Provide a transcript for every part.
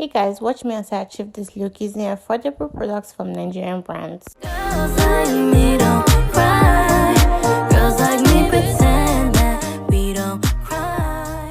Hey guys, watch me as I achieve this look using affordable products from Nigerian brands. Girls like me don't cry. Girls like me pretend that we don't cry.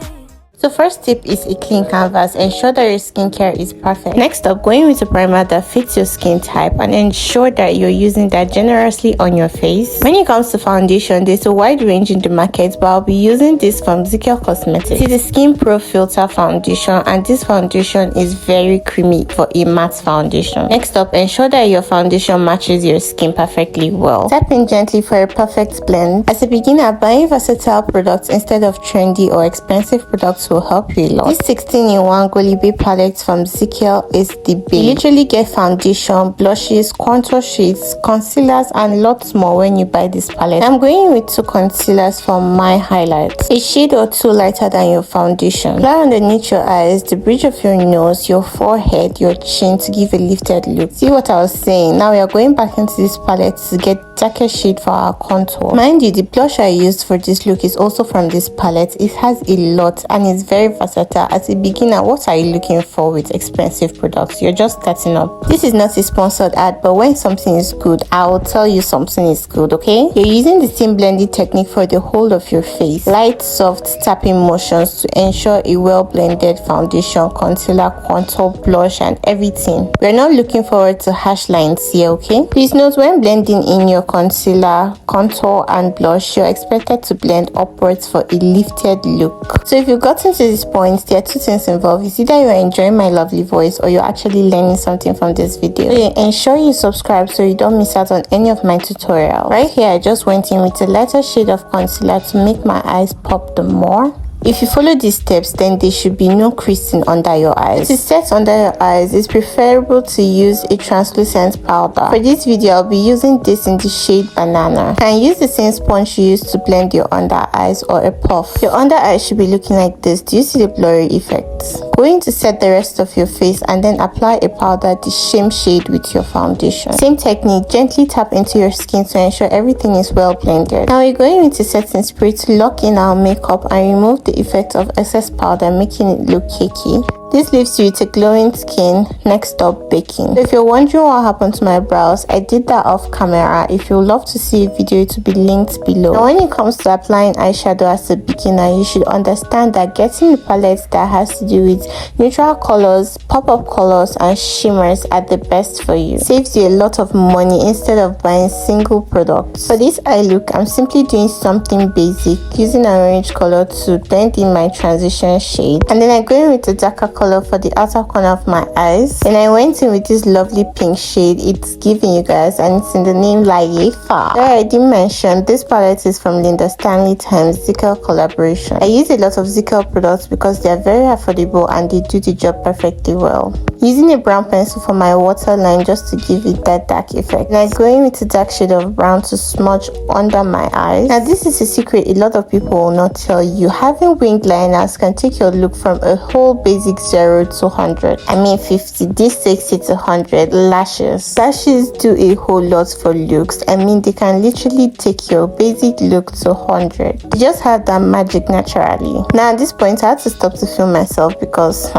So first tip is a clean canvas. Ensure that your skincare is perfect. Next up, going with a primer that fits your skin type and ensure that you're using that generously on your face. When it comes to foundation, there's a wide range in the market, but I'll be using this from Zekiel Cosmetics. It is a Skin Pro Filter Foundation, and this foundation is very creamy for a matte foundation. Next up, ensure that your foundation matches your skin perfectly well. Tap in gently for a perfect blend. As a beginner, buying versatile products instead of trendy or expensive products will help you a lot. This 16-in-1 Golibe palette from Zekiel is the base. You literally get foundation, blushes, contour shades, concealers, and lots more when you buy this palette. I'm going with 2 concealers for my highlights, a shade or 2 lighter than your foundation. Apply underneath your eyes, the bridge of your nose, your forehead, your chin to give a lifted look. See what I was saying? Now we are going back into this palette to get darker shade for our contour. Mind you, the blush I used for this look is also from this palette. It has a lot and is very versatile. As a beginner, what are you looking for with expensive products? You're just starting up. This is not a sponsored ad, but when something is good, I'll tell you something is good, okay? You're using the same blending technique for the whole of your face. Light, soft tapping motions to ensure a well-blended foundation, concealer, contour, blush, and everything. We're not looking forward to harsh lines here, okay? Please note, when blending in your concealer, contour, and blush, you're expected to blend upwards for a lifted look. So if you've gotten to this point, there are 2 things involved. It's either you're enjoying my lovely voice or you're actually learning something from this video. So ensure you subscribe so you don't miss out on any of my tutorials. Right here, I just went in with a lighter shade of concealer to make my eyes pop the more. If you follow these steps, then there should be no creasing under your eyes. To set under your eyes, it's preferable to use a translucent powder. For this video, I'll be using this in the shade Banana. You can use the same sponge you use to blend your under eyes or a puff. Your under eyes should be looking like this. Do you see the blurry effect? Going to set the rest of your face and then apply a powder the same shade with your foundation. Same technique, gently tap into your skin to ensure everything is well blended. Now we're going into setting spray to lock in our makeup and remove the effect of excess powder, making it look cakey. This leaves you with a glowing skin. Next up, baking. So if you're wondering what happened to my brows, I did that off camera. If you would love to see a video, it will be linked below. Now when it comes to applying eyeshadow as a beginner, you should understand that getting a palette that has to do with neutral colors, pop-up colors, and shimmers are the best for you. Saves you a lot of money instead of buying single products. For this eye look, I'm simply doing something basic, using an orange color to blend in my transition shade, and then I'm going with a darker color for the outer corner of my eyes. And I went in with this lovely pink shade. It's giving, you guys, and it's in the name Laifa. I didn't mention this palette is from Linda Stanley times Zekiel collaboration. I use a lot of Zekiel products because they are very affordable and they do the job perfectly well. Using a brown pencil for my waterline just to give it that dark effect. And I'm going with a dark shade of brown to smudge under my eyes. Now this is a secret a lot of people will not tell you. Having winged liners can take your look from a whole basic 0 to 100. I mean 50. This takes it to 100. Lashes. Lashes do a whole lot for looks. I mean, they can literally take your basic look to 100. They just have that magic naturally. Now at this point, I had to stop to film myself because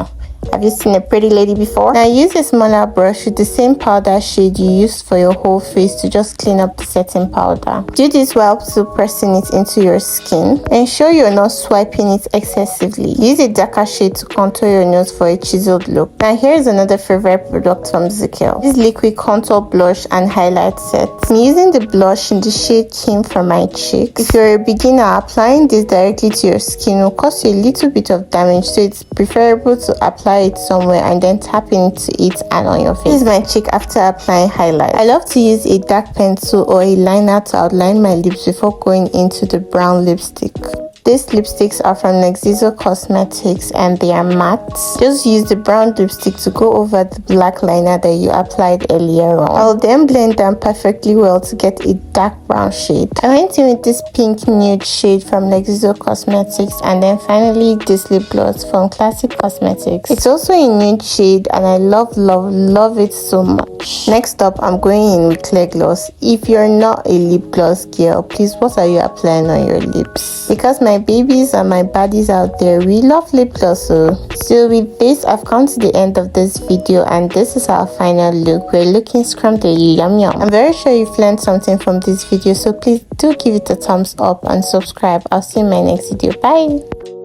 have you seen a pretty lady before? Now use a smaller brush with the same powder shade you used for your whole face to just clean up the setting powder. Do this while still pressing it into your skin. Ensure you're not swiping it excessively. Use a darker shade to contour your nose for a chiseled look. Now here's another favorite product from Zekiel. This liquid contour blush and highlight set. I'm using the blush in the shade Kim for my cheeks. If you're a beginner, applying this directly to your skin will cause you a little bit of damage, so it's preferable to apply it somewhere and then tap into it and on your face. This is my cheek after applying highlight. I love to use a dark pencil or a liner to outline my lips before going into the brown lipstick. These lipsticks are from Nexxeso Cosmetics and they are matte. Just use the brown lipstick to go over the black liner that you applied earlier on. I'll then blend them perfectly well to get a dark brown shade. I went in with this pink nude shade from Nexxeso Cosmetics, and then finally this lip gloss from Classic Cosmetics. It's also a nude shade and I love it so much. Next up, I'm going in with clear gloss. If you're not a lip gloss girl, please, what are you applying on your lips? Because my my babies and my baddies out there, we love lip gloss. So with this, I've come to the end of this video, and this is our final look. We're looking scrumptious, yum yum. I'm very sure you've learned something from this video, so please do give it a thumbs up and subscribe. I'll see you in my next video. Bye.